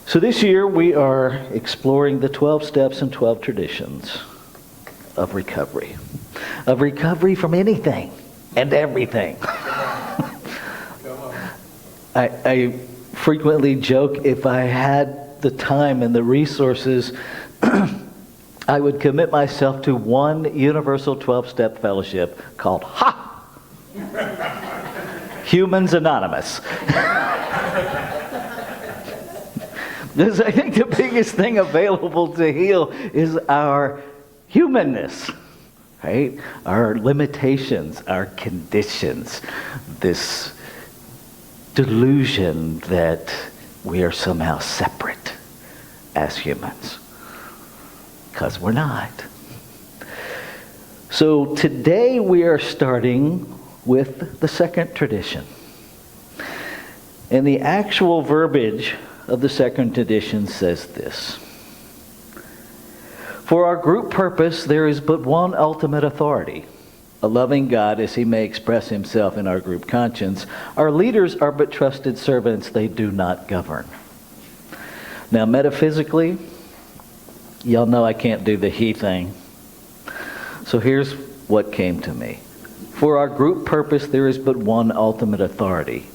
So this year we are exploring the 12 steps and 12 traditions of recovery. Of recovery from anything and everything. I frequently joke, if I had the time and the resources, I would commit myself to one universal 12-step fellowship called Humans Anonymous. Because I think the biggest thing available to heal is our humanness, right? Our limitations, our conditions, this delusion that we are somehow separate as humans, because we're not. So today we are starting with the second tradition. And the actual verbiage of the second tradition says this: for our group purpose, there is but one ultimate authority, a loving God as he may express himself in our group conscience. Our leaders are but trusted servants, they do not govern. Now metaphysically, y'all know I can't do the he thing. So here's what came to me. For our group purpose, there is but one ultimate authority,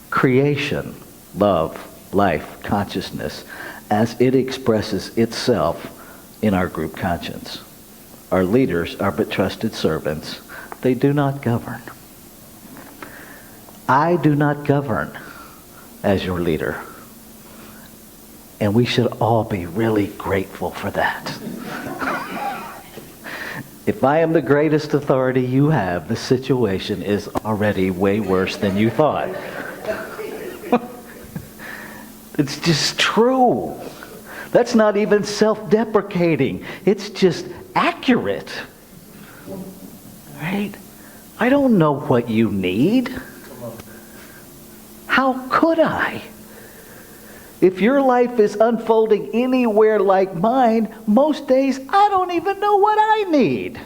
creation, love, life, consciousness, as it expresses itself in our group conscience. Our leaders are but trusted servants. They do not govern. I do not govern as your leader. And we should all be really grateful for that. If I am the greatest authority you have, the situation is already way worse than you thought. It's just true. That's not even self-deprecating. It's just accurate. Right? I don't know what you need. How could I? If your life is unfolding anywhere like mine, most days I don't even know what I need.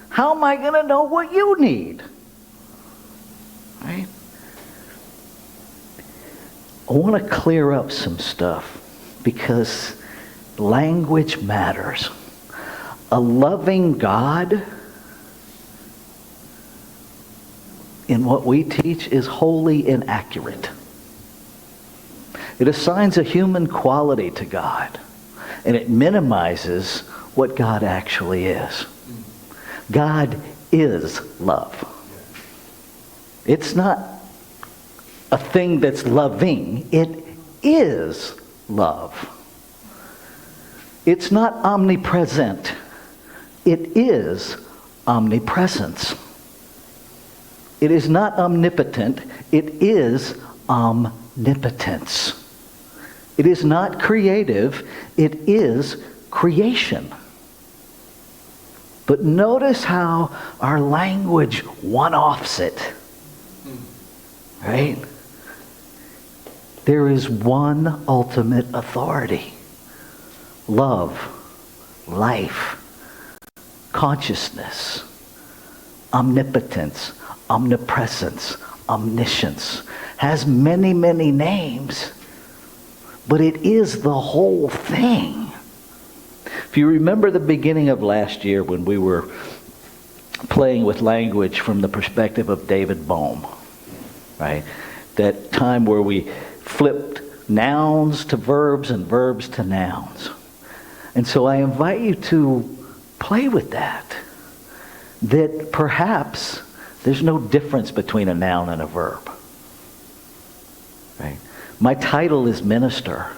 How am I going to know what you need? Right? I want to clear up some stuff because language matters. A loving God in what we teach is wholly inaccurate. It assigns a human quality to God, and it minimizes what God actually is. God is love. It's not a thing that's loving. It is love. It's not omnipresent. It is omnipresence. It is not omnipotent. It is omnipotence. It is not creative. It is creation. But notice how our language one-offs it. Right? There is one ultimate authority. Love, life, consciousness, omnipotence, omnipresence, omniscience. Has many, many names, but it is the whole thing. If you remember the beginning of last year when we were playing with language from the perspective of David Bohm, right? That time where we flipped nouns to verbs and verbs to nouns. And so I invite you to play with that. That perhaps there's no difference between a noun and a verb. Right? My title is minister.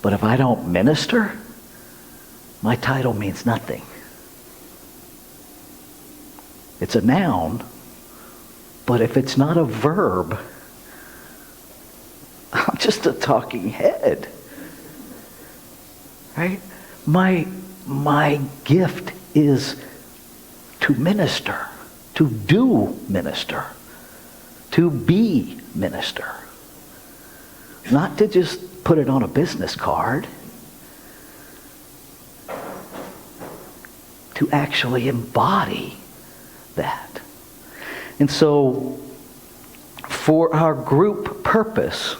But if I don't minister, my title means nothing. It's a noun, but if it's not a verb, I'm just a talking head. Right? My gift is to minister, to do minister, to be minister. Not to just put it on a business card. To actually embody that. And so, for our group purpose,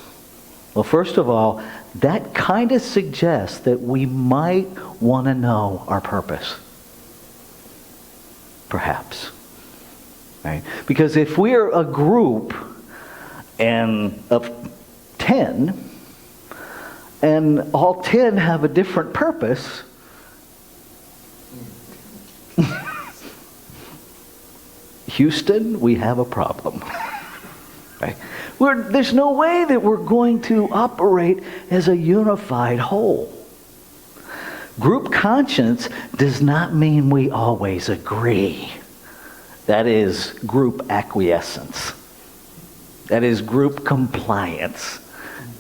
well, first of all, that kind of suggests that we might want to know our purpose. Perhaps. Right? Because if we're a group of 10, and all 10 have a different purpose, Houston, we have a problem. Right? There's no way that we're going to operate as a unified whole. Group conscience does not mean we always agree. That is group acquiescence. That is group compliance.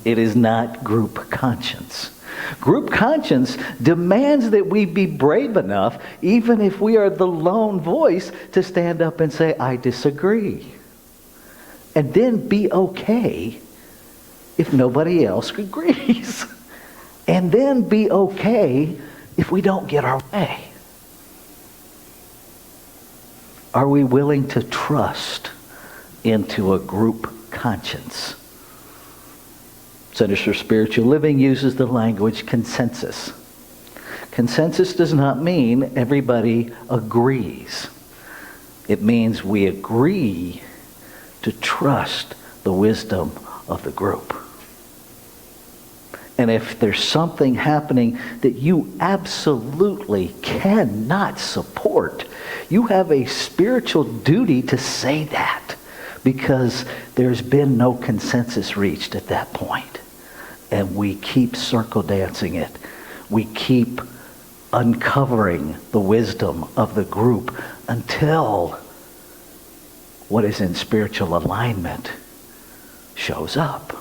It is not group conscience. Group conscience demands that we be brave enough, even if we are the lone voice, to stand up and say, I disagree. And then be okay if nobody else agrees. And then be okay if we don't get our way. Are we willing to trust into a group conscience? Centers for Spiritual Living uses the language consensus. Consensus does not mean everybody agrees. It means we agree to trust the wisdom of the group. And if there's something happening that you absolutely cannot support, you have a spiritual duty to say that, because there's been no consensus reached at that point. And we keep circle dancing it. We keep uncovering the wisdom of the group until what is in spiritual alignment shows up.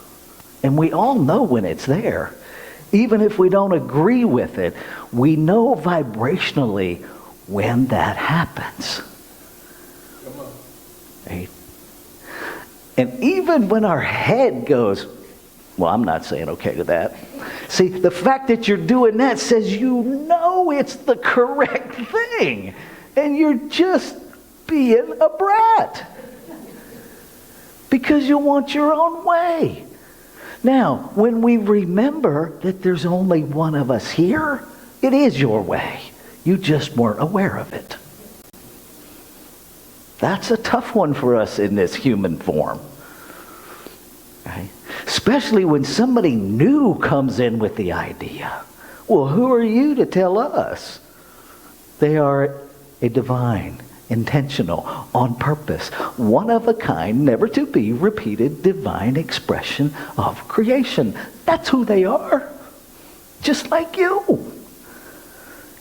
And we all know when it's there. Even if we don't agree with it, we know vibrationally when that happens. Right? And even when our head goes, well, I'm not saying okay to that. See, the fact that you're doing that says you know it's the correct thing. And you're just being a brat. Because you want your own way. Now, when we remember that there's only one of us here, it is your way. You just weren't aware of it. That's a tough one for us in this human form. Right? Especially when somebody new comes in with the idea. Well, who are you to tell us? They are a divine, intentional, on purpose, one of a kind, never to be repeated divine expression of creation. That's who they are. Just like you.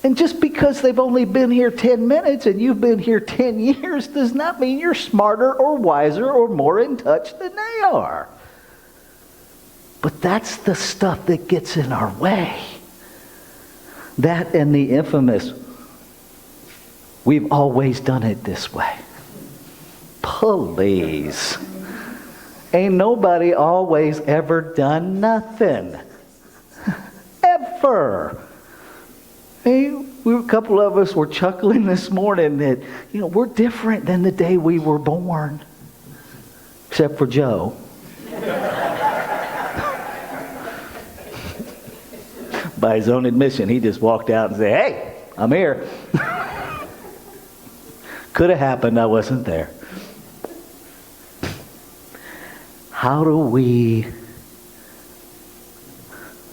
And just because they've only been here 10 minutes and you've been here 10 years does not mean you're smarter or wiser or more in touch than they are. But that's the stuff that gets in our way. That and the infamous, we've always done it this way. Please. Ain't nobody always ever done nothing. Ever. Hey, a couple of us were chuckling this morning that, we're different than the day we were born. Except for Joe. By his own admission, he just walked out and said, hey, I'm here. Could have happened, I wasn't there. How do we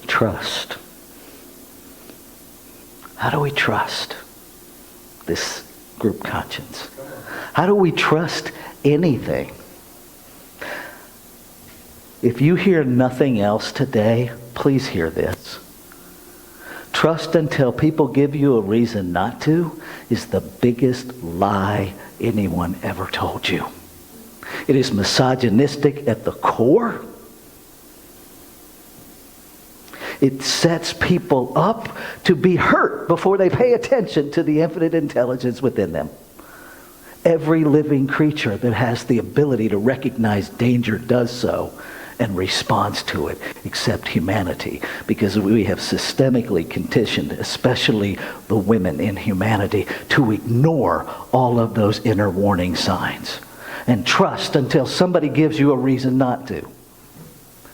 trust? How do we trust this group conscience? How do we trust anything? If you hear nothing else today, please hear this. Trust until people give you a reason not to is the biggest lie anyone ever told you. It is misogynistic at the core. It sets people up to be hurt before they pay attention to the infinite intelligence within them. Every living creature that has the ability to recognize danger does so and responds to it, except humanity, because we have systemically conditioned, especially the women in humanity, to ignore all of those inner warning signs and trust until somebody gives you a reason not to.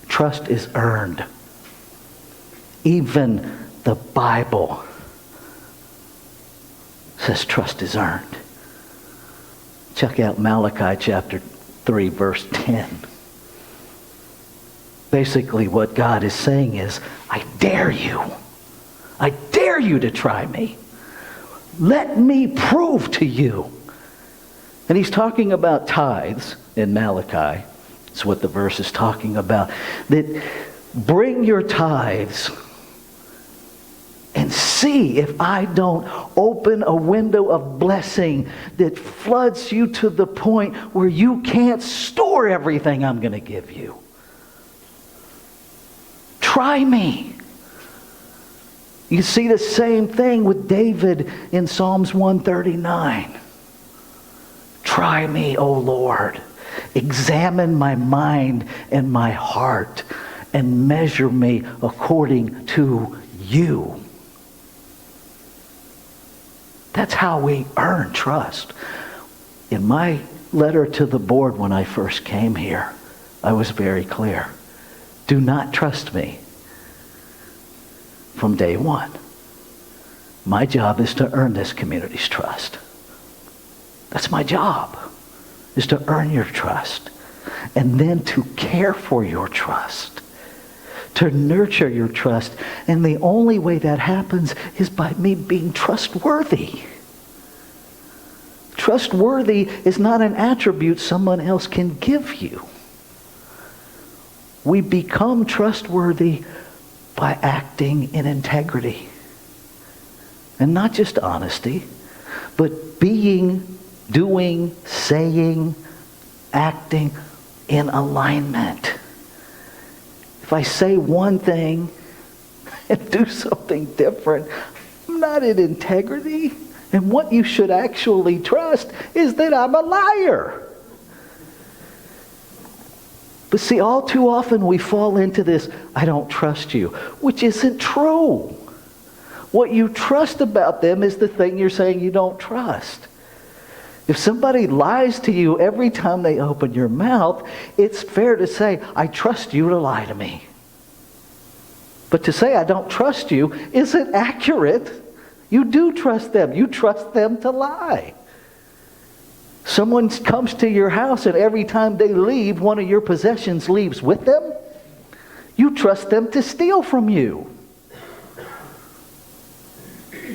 Trust is earned. Even the Bible says trust is earned. Check out Malachi chapter 3, verse 10. Basically what God is saying is, I dare you. I dare you to try me. Let me prove to you. And he's talking about tithes in Malachi. That's what the verse is talking about. That bring your tithes and see if I don't open a window of blessing that floods you to the point where you can't store everything I'm going to give you. Try me. You see the same thing with David in Psalms 139. Try me, O Lord. Examine my mind and my heart and measure me according to you. That's how we earn trust. In my letter to the board when I first came here, I was very clear. Do not trust me from day one. My job is to earn this community's trust. That's my job, is to earn your trust. And then to care for your trust. To nurture your trust. And the only way that happens is by me being trustworthy. Trustworthy is not an attribute someone else can give you. We become trustworthy by acting in integrity. And not just honesty, but being, doing, saying, acting in alignment. If I say one thing and do something different, I'm not in integrity. And what you should actually trust is that I'm a liar. But see, all too often we fall into this, I don't trust you, which isn't true. What you trust about them is the thing you're saying you don't trust. If somebody lies to you every time they open your mouth, it's fair to say, I trust you to lie to me. But to say I don't trust you isn't accurate. You do trust them. You trust them to lie. Someone comes to your house and every time they leave, one of your possessions leaves with them. You trust them to steal from you.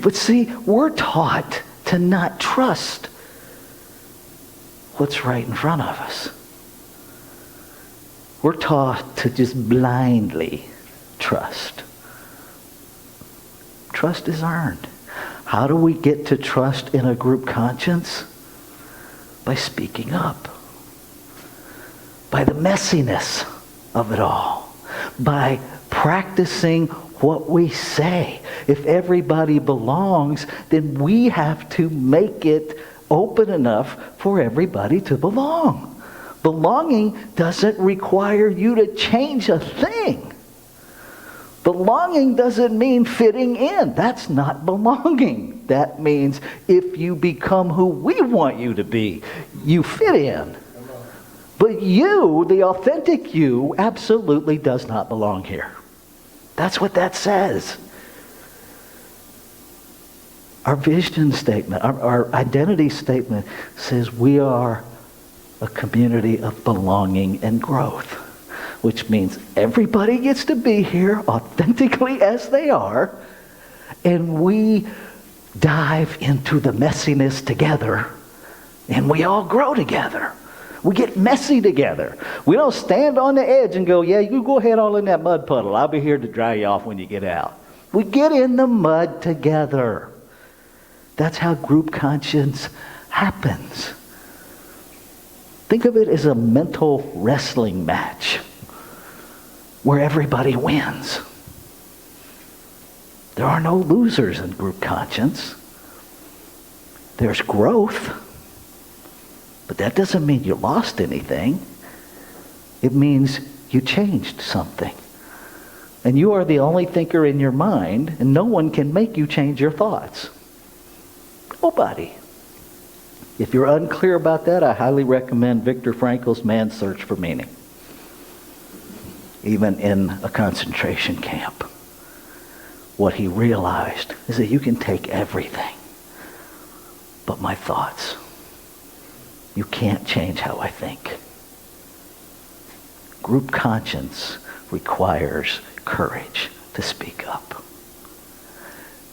But see, we're taught to not trust what's right in front of us. We're taught to just blindly trust. Trust is earned. How do we get to trust in a group conscience? By speaking up. By the messiness of it all. By practicing what we say. If everybody belongs, then we have to make it open enough for everybody to belong. Belonging doesn't require you to change a thing. Belonging doesn't mean fitting in. That's not belonging. That means if you become who we want you to be, you fit in. But you, the authentic you, absolutely does not belong here. That's what that says. Our vision statement, our identity statement says we are a community of belonging and growth. Which means everybody gets to be here authentically as they are, and we dive into the messiness together, and we all grow together. We get messy together. We don't stand on the edge and go, yeah, you go ahead all in that mud puddle. I'll be here to dry you off when you get out. We get in the mud together. That's how group conscience happens. Think of it as a mental wrestling match where everybody wins. There are no losers in group conscience. There's growth, but that doesn't mean you lost anything. It means you changed something. And you are the only thinker in your mind, and no one can make you change your thoughts. Nobody. If you're unclear about that, I highly recommend Viktor Frankl's Man's Search for Meaning. Even in a concentration camp. what he realized is that you can take everything but my thoughts. You can't change how I think. Group conscience requires courage to speak up.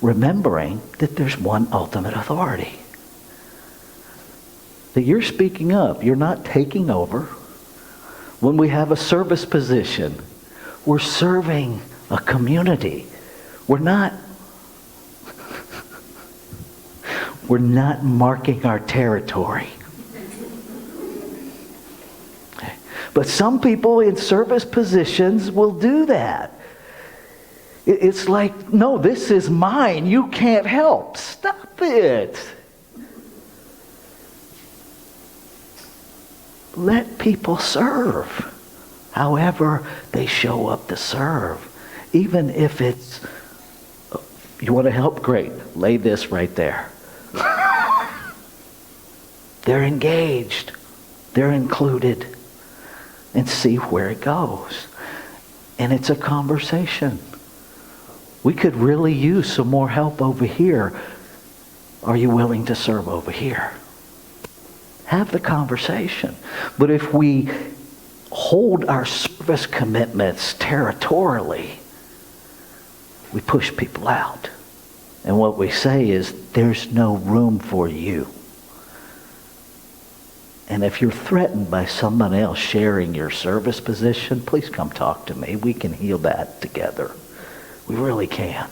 Remembering that there's one ultimate authority. That you're speaking up. You're not taking over. When we have a service position, we're serving a community. We're not marking our territory. But some people in service positions will do that. It's like, no, this is mine. You can't help. Stop it. Let people serve however they show up to serve. Even if it's, you want to help? Great. Lay this right there. They're engaged. They're included. And see where it goes. And it's a conversation. We could really use some more help over here. Are you willing to serve over here? Have the conversation. But if we hold our service commitments territorially, we push people out. And what we say is, there's no room for you. And if you're threatened by someone else sharing your service position, please come talk to me. We can heal that together. We really can.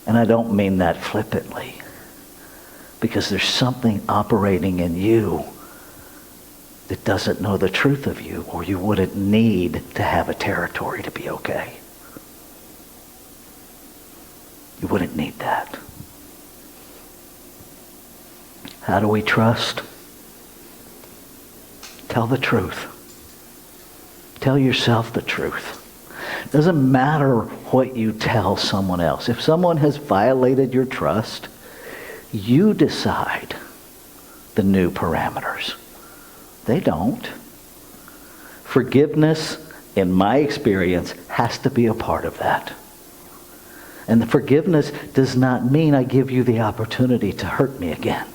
And I don't mean that flippantly. Because there's something operating in you that doesn't know the truth of you, or you wouldn't need to have a territory to be okay. You wouldn't need that. How do we trust? Tell the truth. Tell yourself the truth. It doesn't matter what you tell someone else. If someone has violated your trust, you decide the new parameters. They don't. Forgiveness, in my experience, has to be a part of that. And the forgiveness does not mean I give you the opportunity to hurt me again.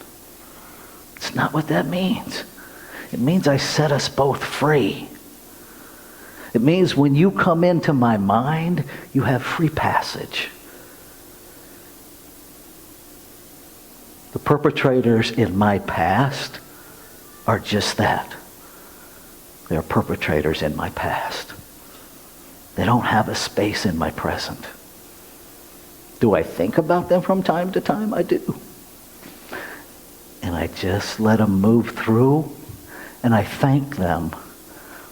It's not what that means. It means I set us both free. It means when you come into my mind, you have free passage. The perpetrators in my past are just that. They're perpetrators in my past. They don't have a space in my present. Do I think about them from time to time? I do. And I just let them move through, and I thank them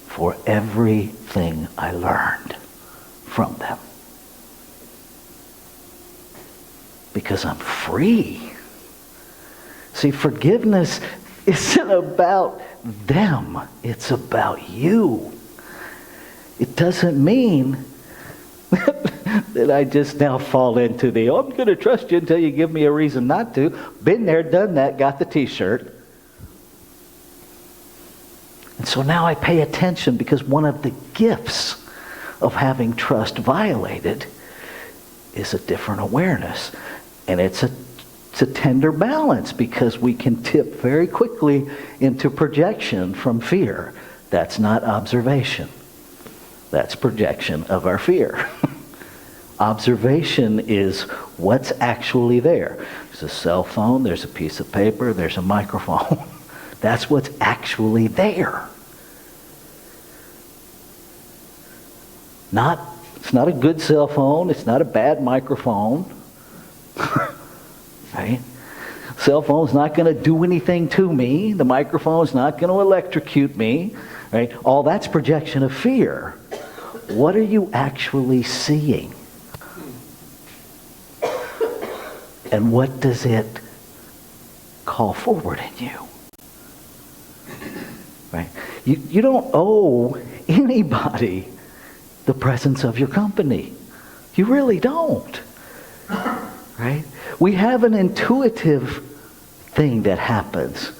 for everything I learned from them. Because I'm free. See, forgiveness isn't about them. It's about you. It doesn't mean that I just now fall into the, I'm going to trust you until you give me a reason not to. Been there, done that, got the t-shirt. And so now I pay attention, because one of the gifts of having trust violated is a different awareness. And it's a tender balance, because we can tip very quickly into projection from fear. That's not observation. That's projection of our fear. Observation is what's actually there. There's a cell phone, there's a piece of paper, there's a microphone. That's what's actually there. It's not a good cell phone, it's not a bad microphone. Right? Cell phone's not going to do anything to me. The microphone's not going to electrocute me. Right? All that's projection of fear. What are you actually seeing? And what does it call forward in you? Right? You don't owe anybody the presence of your company. You really don't. Right? We have an intuitive thing that happens.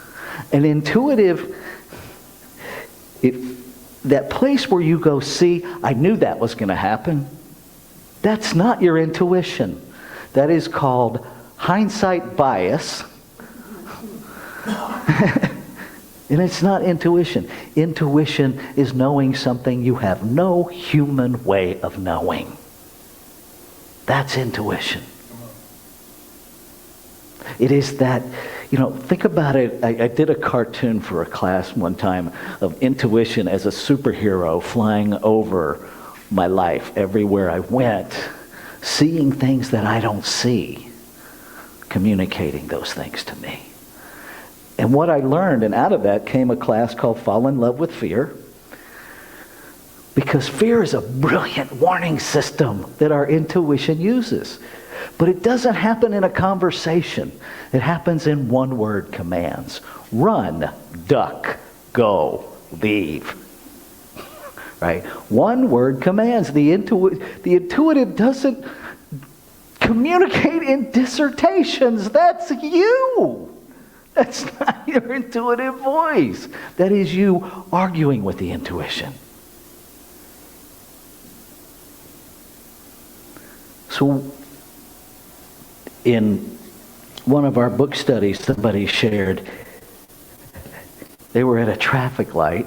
An intuitive, that place where you go, see, I knew that was going to happen. That's not your intuition. That is called hindsight bias. And it's not intuition. Intuition is knowing something you have no human way of knowing. That's intuition. It is that, think about it. I did a cartoon for a class one time of intuition as a superhero flying over my life everywhere I went, seeing things that I don't see, communicating those things to me. And what I learned, and out of that came a class called Fall in Love with Fear, because fear is a brilliant warning system that our intuition uses. But it doesn't happen in a conversation. It happens in one-word commands. Run, duck, go, leave. Right? One-word commands. The intuitive doesn't communicate in dissertations. That's you. That's not your intuitive voice. That is you arguing with the intuition. So, in one of our book studies, somebody shared they were at a traffic light.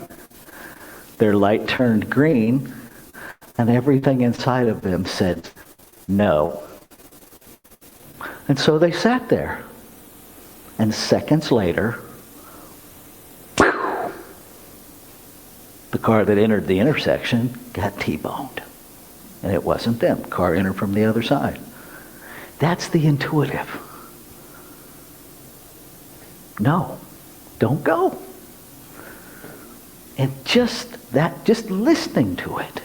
Their light turned green, and everything inside of them said no. And so they sat there. And seconds later, the car that entered the intersection got T-boned. And it wasn't them. The car entered from the other side. That's the intuitive. No, don't go. And just listening to it.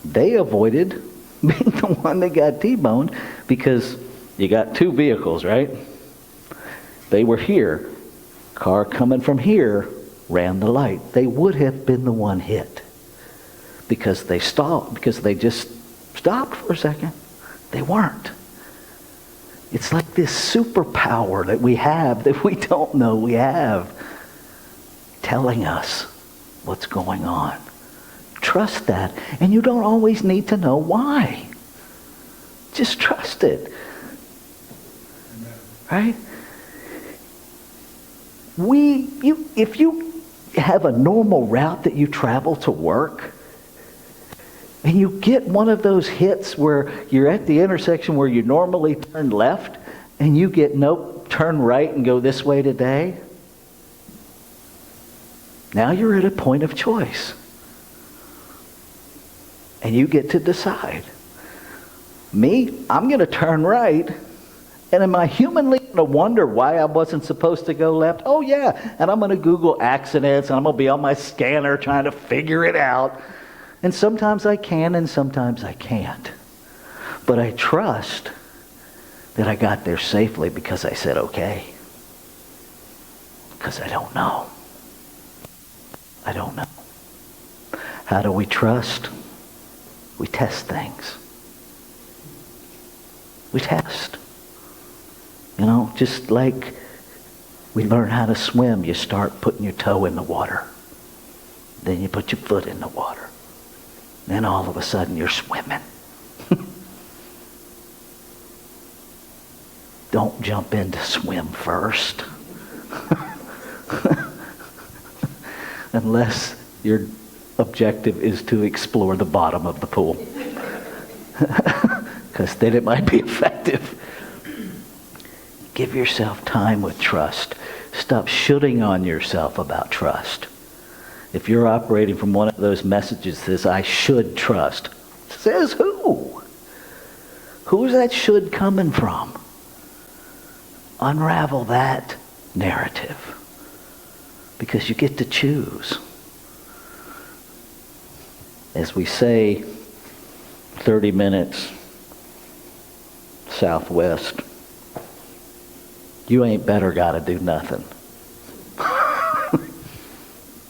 They avoided being the one that got T-boned because you got two vehicles, right? They were here. Car coming from here ran the light. They would have been the one hit because they stalled, because they just stopped for a second. They weren't. It's like this superpower that we have that we don't know we have, telling us what's going on. Trust that. And you don't always need to know why. Just trust it. Right? If you have a normal route that you travel to work, and you get one of those hits where you're at the intersection where you normally turn left, and you get, nope, turn right and go this way today, now you're at a point of choice. And you get to decide. Me, I'm going to turn right. And am I humanly going to wonder why I wasn't supposed to go left? Oh, yeah. And I'm going to Google accidents, and I'm going to be on my scanner trying to figure it out. And sometimes I can, and sometimes I can't. But I trust that I got there safely because I said okay. Because I don't know. I don't know. How do we trust? We test things. We test. Just like we learn how to swim, you start putting your toe in the water. Then you put your foot in the water. Then all of a sudden you're swimming. Don't jump in to swim first. Unless your objective is to explore the bottom of the pool. Because then it might be effective. Give yourself time with trust. Stop shooting on yourself about trust. If you're operating from one of those messages that says, I should trust, says who? Who's that should coming from? Unravel that narrative. Because you get to choose. As we say, 30 minutes southwest, you ain't better got to do nothing.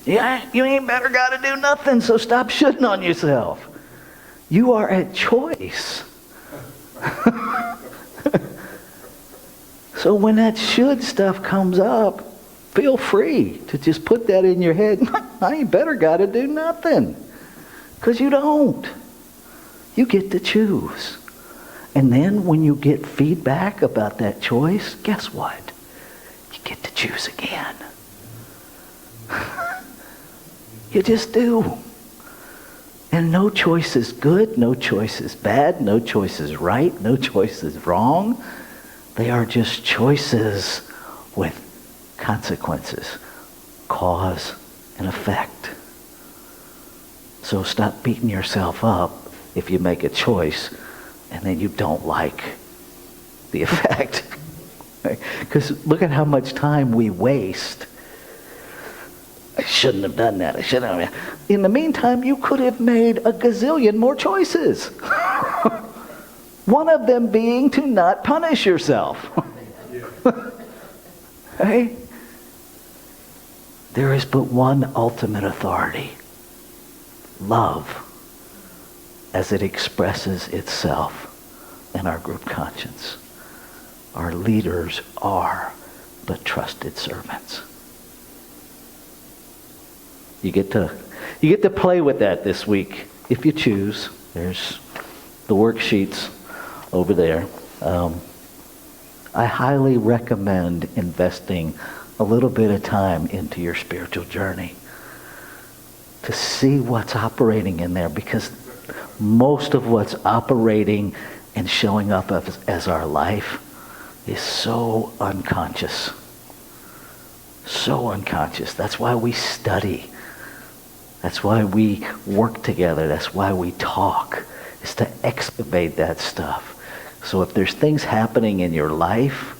Yeah, you ain't better got to do nothing, so stop shitting on yourself. You are at choice. So when that should stuff comes up, feel free to just put that in your head. I ain't better got to do nothing. Because you don't. You get to choose. And then when you get feedback about that choice, guess what? You get to choose again. You just do. And no choice is good, no choice is bad, no choice is right, no choice is wrong. They are just choices with consequences, cause and effect. So stop beating yourself up if you make a choice and then you don't like the effect. Because look at how much time we waste. I shouldn't have done that. I shouldn't have. In the meantime, you could have made a gazillion more choices. One of them being to not punish yourself. Right? There is but one ultimate authority. Love, as it expresses itself in our group conscience. Our leaders are but trusted servants. You get to play with that this week if you choose. There's the worksheets over there. I highly recommend investing a little bit of time into your spiritual journey to see what's operating in there, because most of what's operating and showing up as our life is so unconscious. So unconscious. That's why we study. That's why we work together. That's why we talk, is to excavate that stuff. So if there's things happening in your life,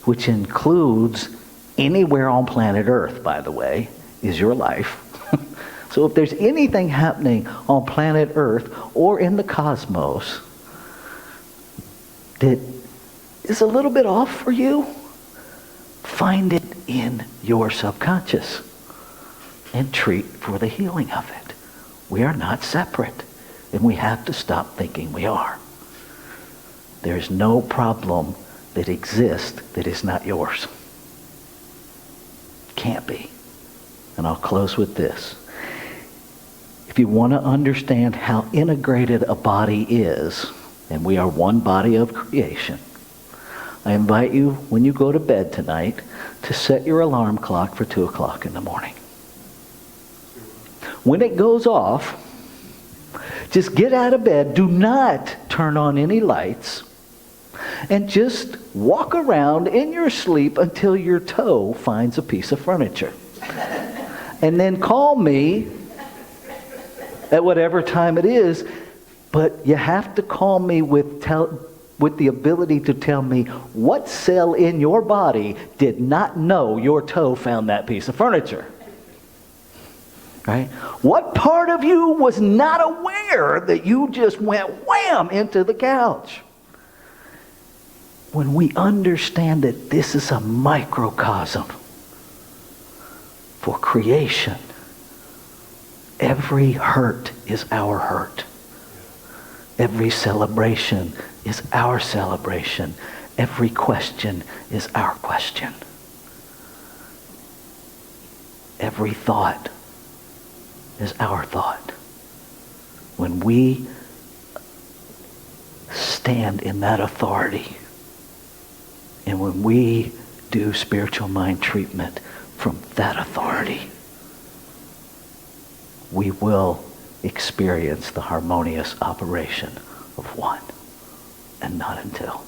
which includes anywhere on planet Earth, by the way, is your life. So if there's anything happening on planet Earth or in the cosmos that is a little bit off for you, find it in your subconscious and treat for the healing of it. We are not separate, and we have to stop thinking we are. There's no problem that exists that is not yours. Can't be. And I'll close with this. If you want to understand how integrated a body is, and we are one body of creation, I invite you, when you go to bed tonight, to set your alarm clock for 2 o'clock in the morning. When it goes off, just get out of bed. Do not turn on any lights. And just walk around in your sleep until your toe finds a piece of furniture. And then call me at whatever time it is. But you have to call me with the ability to tell me what cell in your body did not know your toe found that piece of furniture. Right? What part of you was not aware that you just went wham into the couch? When we understand that this is a microcosm for creation, every hurt is our hurt. Every celebration is our celebration. Every question is our question. Every thought is our thought. When we stand in that authority, and when we do spiritual mind treatment from that authority, we will experience the harmonious operation of one, and not until.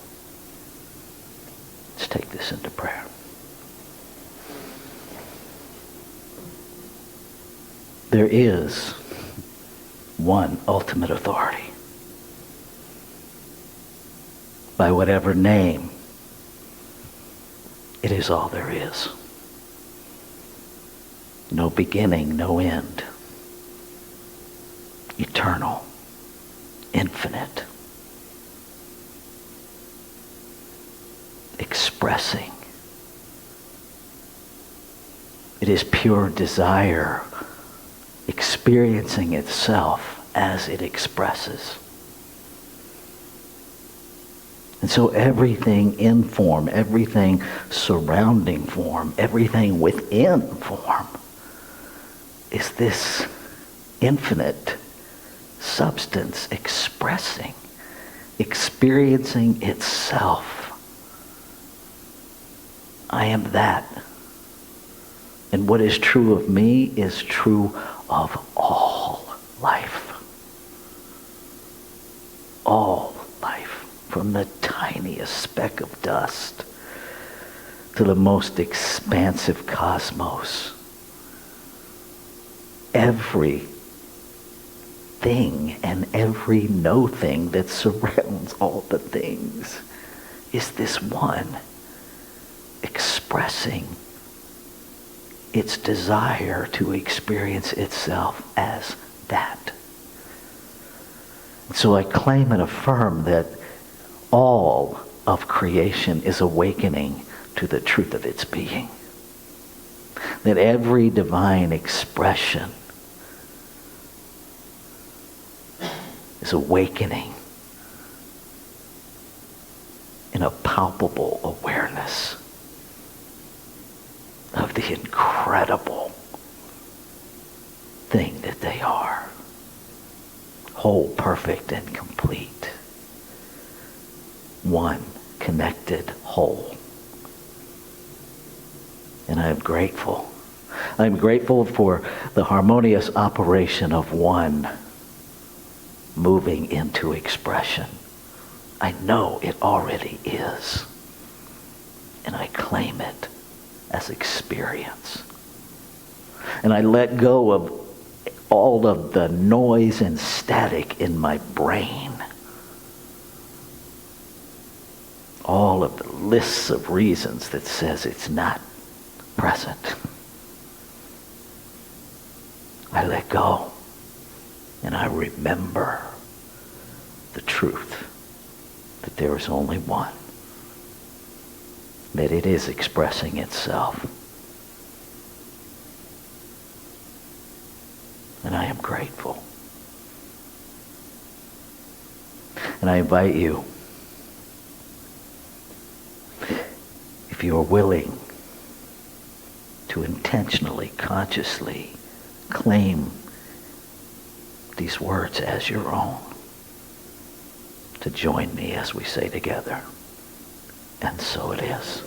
Let's take this into prayer. There is one ultimate authority. By whatever name, it is all there is. No beginning, no end. Eternal, infinite, expressing. It is pure desire, experiencing itself as it expresses. And so everything in form, everything surrounding form, everything within form is this infinite substance expressing, experiencing itself. I am that. And what is true of me is true of all life. All life, from the tiniest speck of dust to the most expansive cosmos. Every thing and every no thing that surrounds all the things is this one expressing its desire to experience itself as that. So I claim and affirm that all of creation is awakening to the truth of its being. That every divine expression is awakening in a palpable awareness of the incredible thing that they are. Whole, perfect, and complete. One connected whole. And I am grateful. I am grateful for the harmonious operation of one moving into expression. I know it already is. And I claim it as experience. And I let go of all of the noise and static in my brain. All of the lists of reasons that says it's not present. I let go and I remember the truth that there is only one, that it is expressing itself. And I am grateful. And I invite you, if you are willing to intentionally, consciously claim these words as your own, to join me as we say together, and so it is.